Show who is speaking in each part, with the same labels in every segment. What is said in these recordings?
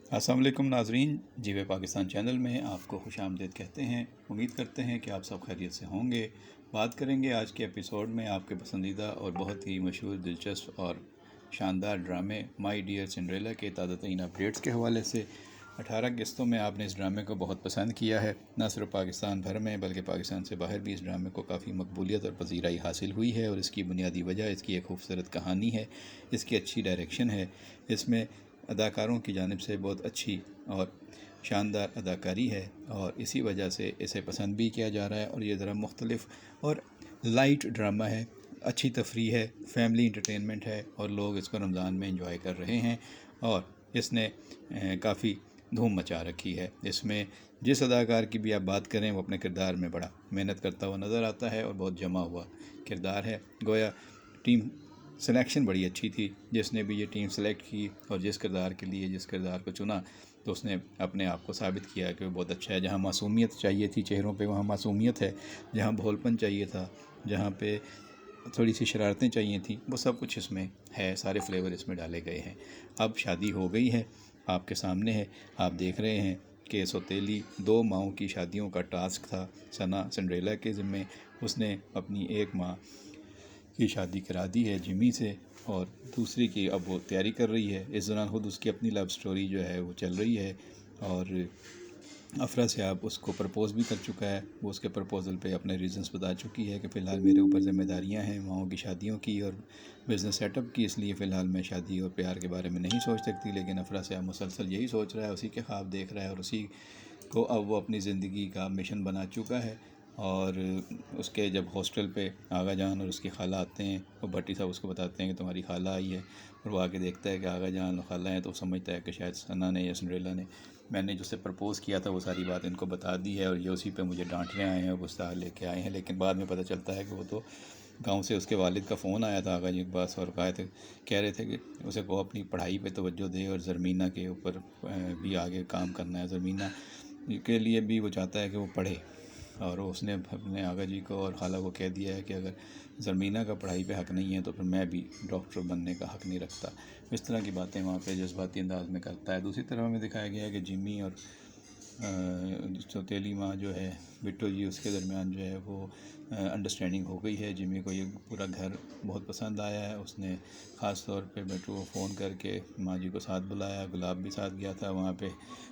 Speaker 1: السلام علیکم ناظرین، جیو پاکستان چینل میں آپ کو خوش آمدید کہتے ہیں۔ امید کرتے ہیں کہ آپ سب خیریت سے ہوں گے۔ بات کریں گے آج کے ایپیسوڈ میں آپ کے پسندیدہ اور بہت ہی مشہور، دلچسپ اور شاندار ڈرامے مائی ڈیئر سنڈریلا کے تازہ ترین اپڈیٹس کے حوالے سے۔ 18 اگستوں میں آپ نے اس ڈرامے کو بہت پسند کیا ہے، نہ صرف پاکستان بھر میں بلکہ پاکستان سے باہر بھی اس ڈرامے کو کافی مقبولیت اور پذیرائی حاصل ہوئی ہے، اور اس کی بنیادی وجہ اس کی ایک خوبصورت کہانی ہے، اس کی اچھی ڈائریکشن ہے، اس میں اداکاروں کی جانب سے بہت اچھی اور شاندار اداکاری ہے، اور اسی وجہ سے اسے پسند بھی کیا جا رہا ہے۔ اور یہ ذرا مختلف اور لائٹ ڈرامہ ہے، اچھی تفریح ہے، فیملی انٹرٹینمنٹ ہے، اور لوگ اس کو رمضان میں انجوائے کر رہے ہیں، اور اس نے کافی دھوم مچا رکھی ہے۔ اس میں جس اداکار کی بھی آپ بات کریں وہ اپنے کردار میں بڑا محنت کرتا ہوا نظر آتا ہے، اور بہت جمع ہوا کردار ہے۔ گویا ٹیم سلیکشن بڑی اچھی تھی، جس نے بھی یہ ٹیم سلیکٹ کی اور جس کردار کے لیے جس کردار کو چنا، تو اس نے اپنے آپ کو ثابت کیا کہ وہ بہت اچھا ہے۔ جہاں معصومیت چاہیے تھی چہروں پہ، وہاں معصومیت ہے، جہاں بھولپن چاہیے تھا، جہاں پہ تھوڑی سی شرارتیں چاہیے تھیں، وہ سب کچھ اس میں ہے، سارے فلیور اس میں ڈالے گئے ہیں۔ اب شادی ہو گئی ہے، آپ کے سامنے ہے، آپ دیکھ رہے ہیں کہ سوتیلی 2 ماؤں کی شادیوں کا ٹاسک تھا ثنا سنڈریلا کے ذمے۔ اس نے اپنی ایک ماں کی شادی کرا دی ہے جمی سے، اور دوسری کی اب وہ تیاری کر رہی ہے۔ اس دوران خود اس کی اپنی لو سٹوری جو ہے وہ چل رہی ہے، اور افرا سے آپ اس کو پرپوز بھی کر چکا ہے۔ وہ اس کے پرپوزل پہ اپنے ریزنز بتا چکی ہے کہ فی الحال میرے اوپر ذمہ داریاں ہیں ماؤں کی شادیوں کی اور بزنس سیٹ اپ کی، اس لیے فی الحال میں شادی اور پیار کے بارے میں نہیں سوچ سکتی۔ لیکن افرا سے آپ مسلسل یہی سوچ رہا ہے، اسی کے خواب دیکھ رہا ہے، اور اسی کو اب وہ اپنی زندگی کا مشن بنا چکا ہے۔ اور اس کے جب ہاسٹل پہ آغا جان اور اس کی خالہ آتے ہیں، وہ بھٹی صاحب اس کو بتاتے ہیں کہ تمہاری خالہ آئی ہے، اور وہ آگے دیکھتا ہے کہ آغا جان اور خالہ ہیں، تو وہ سمجھتا ہے کہ شاید ثنا نے یا سنڈریلا نے میں نے جو سے پرپوز کیا تھا وہ ساری بات ان کو بتا دی ہے، اور یہ اسی پہ مجھے ڈانٹنے آئے ہیں اور غصہ لے کے آئے ہیں۔ لیکن بعد میں پتہ چلتا ہے کہ وہ تو گاؤں سے اس کے والد کا فون آیا تھا آغا جی کے پاس، اور کہہ رہے تھے کہ اسے کو اپنی پڑھائی پہ توجہ دے اور زرمینہ کے اوپر بھی آگے کام کرنا ہے، زرمینہ کے لیے بھی وہ چاہتا ہے کہ وہ پڑھے۔ اور اس نے اپنے آغا جی کو اور خالہ کو کہہ دیا ہے کہ اگر زرمینہ کا پڑھائی پہ حق نہیں ہے تو پھر میں بھی ڈاکٹر بننے کا حق نہیں رکھتا۔ اس طرح کی باتیں وہاں پہ جذباتی انداز میں کرتا ہے۔ دوسری طرف ہمیں دکھایا گیا ہے کہ جمی اور سوتیلی ماں جو ہے بٹو جی، اس کے درمیان جو ہے وہ انڈرسٹینڈنگ ہو گئی ہے۔ جمی کو یہ پورا گھر بہت پسند آیا ہے، اس نے خاص طور پہ بٹو کو فون کر کے ماں جی کو ساتھ بلایا، گلاب بھی ساتھ گیا تھا وہاں پہ،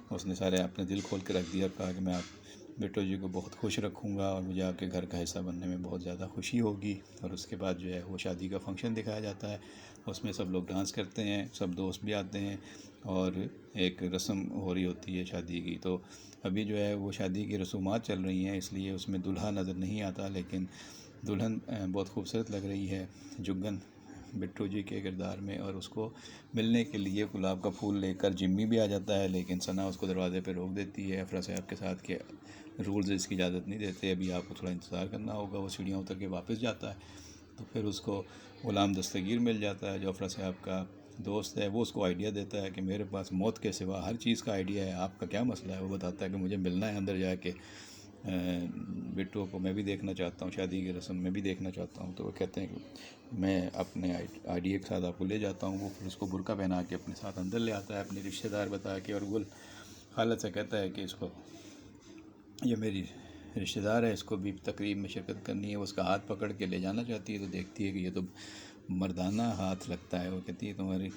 Speaker 1: اس نے سارے اپنے دل کھول کے رکھ دیا اور کہا کہ میں آپ بٹو جی کو بہت خوش رکھوں گا، اور مجھے آپ کے گھر کا حصہ بننے میں بہت زیادہ خوشی ہوگی۔ اور اس کے بعد جو ہے وہ شادی کا فنکشن دکھایا جاتا ہے، اس میں سب لوگ ڈانس کرتے ہیں، سب دوست بھی آتے ہیں، اور ایک رسم ہو رہی ہوتی ہے شادی کی۔ تو ابھی جو ہے وہ شادی کی رسومات چل رہی ہیں، اس لیے اس میں دلہا نظر نہیں آتا، لیکن دلہن بہت خوبصورت لگ رہی ہے جگن بٹو جی کے کردار میں، اور اس کو ملنے کے لیے گلاب کا پھول لے کر جمی بھی آ جاتا ہے، لیکن ثنا اس کو دروازے پہ روک دیتی ہے افرا صاحب کے ساتھ کہ رولز اس کی اجازت نہیں دیتے، ابھی آپ کو تھوڑا انتظار کرنا ہوگا۔ وہ سیڑھیاں اتر کے واپس جاتا ہے، تو پھر اس کو غلام دستگیر مل جاتا ہے جو افرا صاحب کا دوست ہے۔ وہ اس کو آئیڈیا دیتا ہے کہ میرے پاس موت کے سوا ہر چیز کا آئیڈیا ہے، آپ کا کیا مسئلہ ہے؟ وہ بتاتا ہے کہ مجھے ملنا ہے اندر جا کے بٹو کو، میں بھی دیکھنا چاہتا ہوں، شادی کی رسم میں بھی دیکھنا چاہتا ہوں۔ تو وہ کہتے ہیں کہ میں اپنے آئیڈیا کے ساتھ آپ کو لے جاتا ہوں۔ وہ پھر اس کو برقع پہنا کے اپنے ساتھ اندر لے آتا ہے، اپنے رشتہ دار بتا کے، اور گل خالد سے کہتا ہے کہ اس کو یہ میری رشتہ دار ہے، اس کو بھی تقریب میں شرکت کرنی ہے۔ وہ اس کا ہاتھ پکڑ کے لے جانا چاہتی ہے، تو دیکھتی ہے کہ یہ تو مردانہ ہاتھ لگتا ہے۔ وہ کہتی ہے تمہاری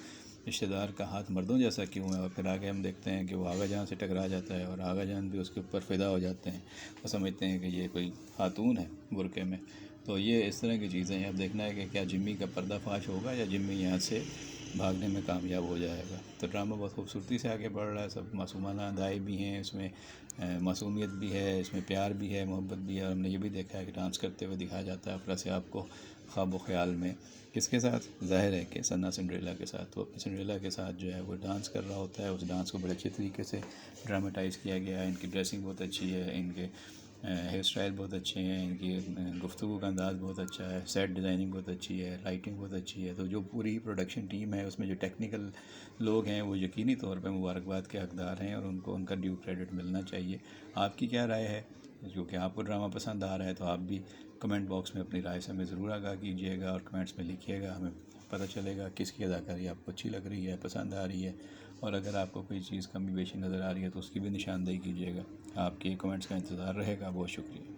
Speaker 1: رشتہ دار کا ہاتھ مردوں جیسا کیوں ہے؟ اور پھر آگے ہم دیکھتے ہیں کہ وہ آغا جان سے ٹکرا جاتا ہے، اور آغا جان بھی اس کے اوپر فدا ہو جاتے ہیں، وہ سمجھتے ہیں کہ یہ کوئی خاتون ہے برقعے میں۔ تو یہ اس طرح کی چیزیں ہیں۔ اب دیکھنا ہے کہ کیا جمی کا پردہ فاش ہوگا یا جمی یہاں سے بھاگنے میں کامیاب ہو جائے گا۔ تو ڈرامہ بہت خوبصورتی سے آگے بڑھ رہا ہے، سب معصومانہ ادائیں بھی ہیں اس میں، معصومیت بھی ہے اس میں، پیار بھی ہے، محبت بھی ہے۔ اور ہم نے یہ بھی دیکھا ہے کہ ڈانس کرتے ہوئے دکھایا جاتا ہے افرا سے آپ کو خواب و خیال میں، کس کے ساتھ؟ ظاہر ہے کہ ثنا سنڈریلا کے ساتھ۔ وہ اپنی سنڈریلا کے ساتھ جو ہے وہ ڈانس کر رہا ہوتا ہے، اس ڈانس کو بڑے اچھے طریقے سے ڈراماٹائز کیا گیا ہے۔ ان کی ڈریسنگ بہت اچھی ہے، ان کے ہیئر اسٹائل بہت اچھے ہیں، ان کی گفتگو کا انداز بہت اچھا ہے، سیٹ ڈیزائننگ بہت اچھی ہے، لائٹنگ بہت اچھی ہے۔ تو جو پوری پروڈکشن ٹیم ہے اس میں جو ٹیکنیکل لوگ ہیں وہ یقینی طور پہ مبارکباد کے حقدار ہیں، اور ان کو ان کا ڈیو کریڈٹ ملنا چاہیے۔ آپ کی کیا رائے ہے؟ جو کہ آپ کو ڈرامہ پسند آ رہا ہے تو آپ بھی کمنٹ باکس میں اپنی رائے سے ہمیں ضرور آگاہ کیجیے گا، اور کمنٹس میں لکھیے گا، ہمیں پتہ چلے گا کس کی اداکاری آپ کو اچھی لگ رہی ہے، پسند آ رہی ہے، اور اگر آپ کو کوئی چیز کمی بیشی نظر آ رہی ہے تو اس کی بھی نشاندہی کیجیے گا۔ آپ کے کمنٹس کا انتظار رہے گا۔ بہت شکریہ۔